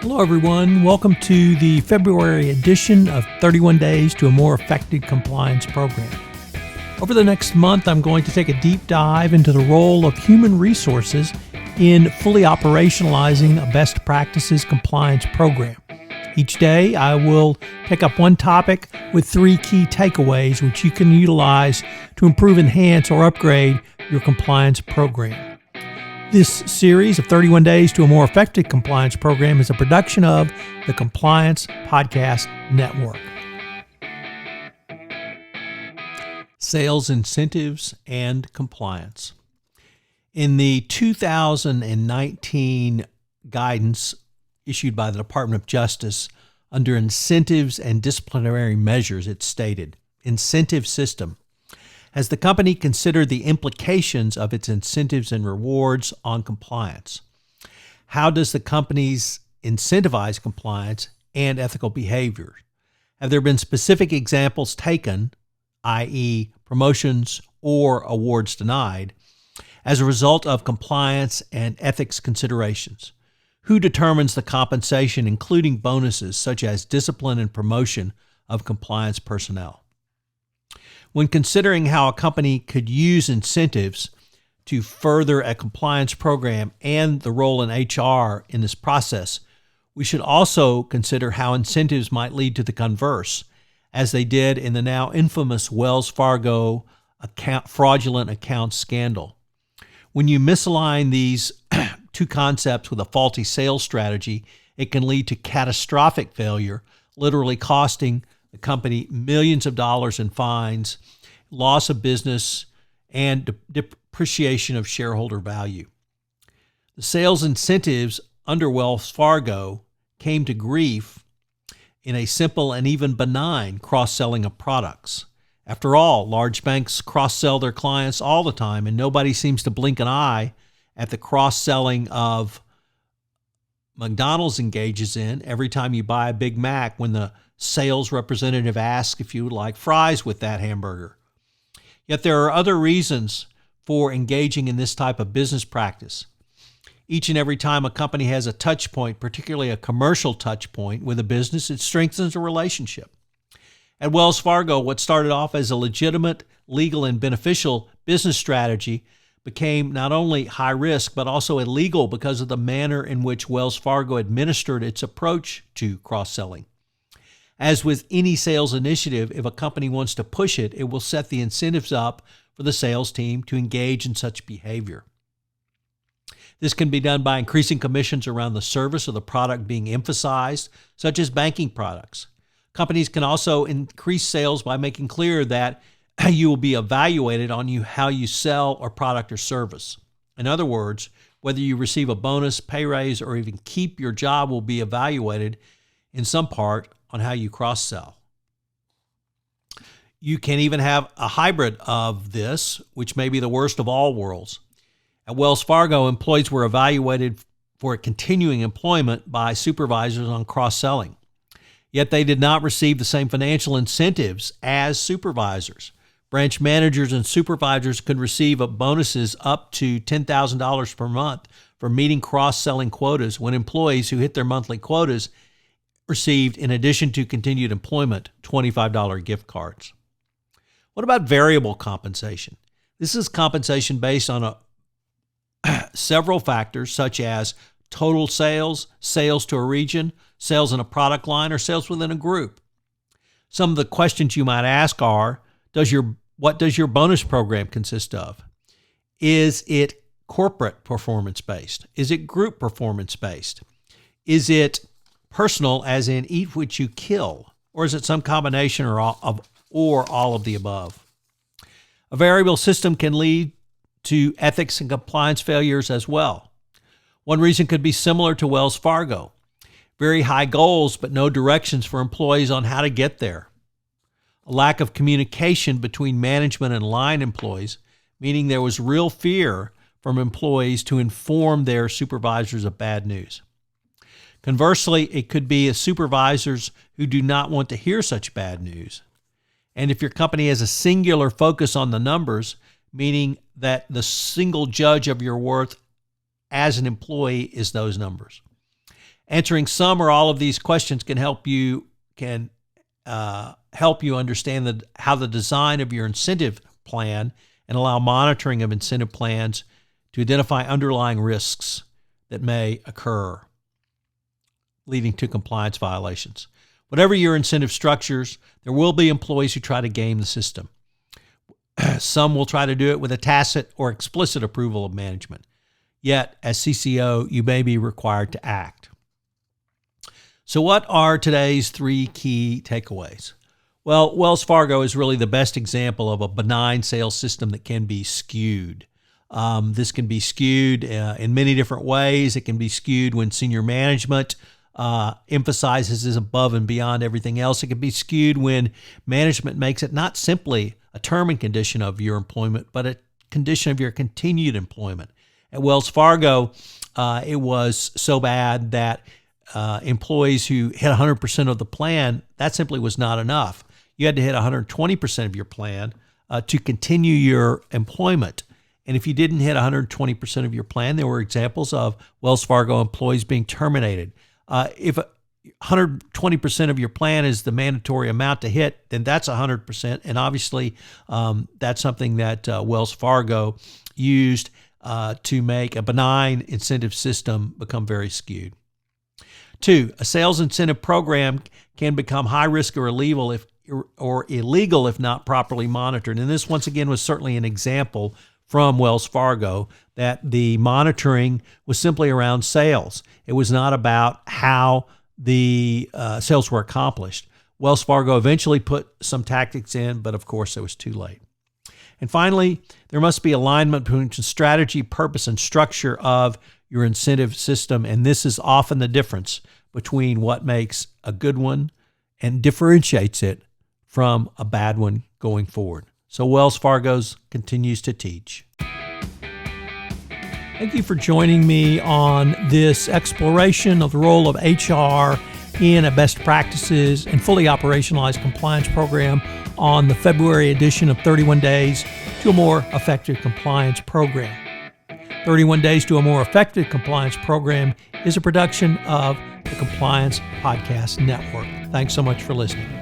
Hello, everyone. Welcome to the February edition of 31 Days to a More Effective Compliance Program. Over the next month, I'm going to take a deep dive into the role of human resources in fully operationalizing a best practices compliance program. Each day, I will pick up one topic with three key takeaways which you can utilize to improve, enhance, or upgrade your compliance program. This series of 31 Days to a More Effective Compliance Program is a production of the Compliance Podcast Network. Sales incentives and compliance. In the 2019 guidance issued by the Department of Justice under incentives and disciplinary measures, it stated, incentive system. Has the company considered the implications of its incentives and rewards on compliance? How does the company's incentivize compliance and ethical behavior? Have there been specific examples taken, i.e. promotions or awards denied, as a result of compliance and ethics considerations? Who determines the compensation, including bonuses such as discipline and promotion of compliance personnel? When considering how a company could use incentives to further a compliance program and the role in HR in this process, we should also consider how incentives might lead to the converse, as they did in the now infamous Wells Fargo fraudulent accounts scandal. When you misalign these two concepts with a faulty sales strategy, it can lead to catastrophic failure, literally costing the company millions of dollars in fines, loss of business, and depreciation of shareholder value. The sales incentives under Wells Fargo came to grief in a simple and even benign cross-selling of products. After all, large banks cross-sell their clients all the time, and nobody seems to blink an eye at the cross-selling of McDonald's engages in every time you buy a Big Mac when the sales representative asks if you would like fries with that hamburger. Yet there are other reasons for engaging in this type of business practice. Each and every time a company has a touch point, particularly a commercial touch point with a business, it strengthens a relationship. At Wells Fargo, what started off as a legitimate, legal, and beneficial business strategy became not only high risk, but also illegal because of the manner in which Wells Fargo administered its approach to cross-selling. As with any sales initiative, if a company wants to push it, it will set the incentives up for the sales team to engage in such behavior. This can be done by increasing commissions around the service or the product being emphasized, such as banking products. Companies can also increase sales by making clear that you will be evaluated on how you sell or product or service. In other words, whether you receive a bonus, pay raise, or even keep your job will be evaluated in some part on how you cross-sell. You can even have a hybrid of this, which may be the worst of all worlds. At Wells Fargo, employees were evaluated for continuing employment by supervisors on cross-selling. Yet they did not receive the same financial incentives as supervisors. Branch managers and supervisors could receive bonuses up to $10,000 per month for meeting cross-selling quotas, when employees who hit their monthly quotas received, in addition to continued employment, $25 gift cards. What about variable compensation? This is compensation based on several factors, such as total sales, sales to a region, sales in a product line, or sales within a group. Some of the questions you might ask are, what does your bonus program consist of? Is it corporate performance-based? Is it group performance-based? Is it personal, as in eat what you kill? Or is it some combination or all of the above? A variable system can lead to ethics and compliance failures as well. One reason could be similar to Wells Fargo. Very high goals, but no directions for employees on how to get there. A lack of communication between management and line employees, meaning there was real fear from employees to inform their supervisors of bad news. Conversely, it could be supervisors who do not want to hear such bad news. And if your company has a singular focus on the numbers, meaning that the single judge of your worth as an employee is those numbers. Answering some or all of these questions can help you understand how the design of your incentive plan and allow monitoring of incentive plans to identify underlying risks that may occur, leading to compliance violations. Whatever your incentive structures, there will be employees who try to game the system. Some will try to do it with a tacit or explicit approval of management. Yet, as CCO, you may be required to act. So what are today's 3 key takeaways? Well, Wells Fargo is really the best example of a benign sales system that can be skewed. This can be skewed in many different ways. It can be skewed when senior management emphasizes is above and beyond everything else. It can be skewed when management makes it not simply a term and condition of your employment, but a condition of your continued employment. At Wells Fargo, it was so bad that employees who hit 100% of the plan, that simply was not enough. You had to hit 120% of your plan to continue your employment. And if you didn't hit 120% of your plan, there were examples of Wells Fargo employees being terminated. If 120% of your plan is the mandatory amount to hit, then that's 100%. And obviously, that's something that Wells Fargo used to make a benign incentive system become very skewed. 2, a sales incentive program can become high risk or illegal if not properly monitored. And this, once again, was certainly an example from Wells Fargo that the monitoring was simply around sales. It was not about how the sales were accomplished. Wells Fargo eventually put some tactics in, but of course it was too late. And finally, there must be alignment between strategy, purpose, and structure of your incentive system. And this is often the difference between what makes a good one and differentiates it from a bad one going forward. So Wells Fargo's continues to teach. Thank you for joining me on this exploration of the role of HR in a best practices and fully operationalized compliance program on the February edition of 31 Days to a More Effective Compliance Program. 31 Days to a More Effective Compliance Program is a production of the Compliance Podcast Network. Thanks so much for listening.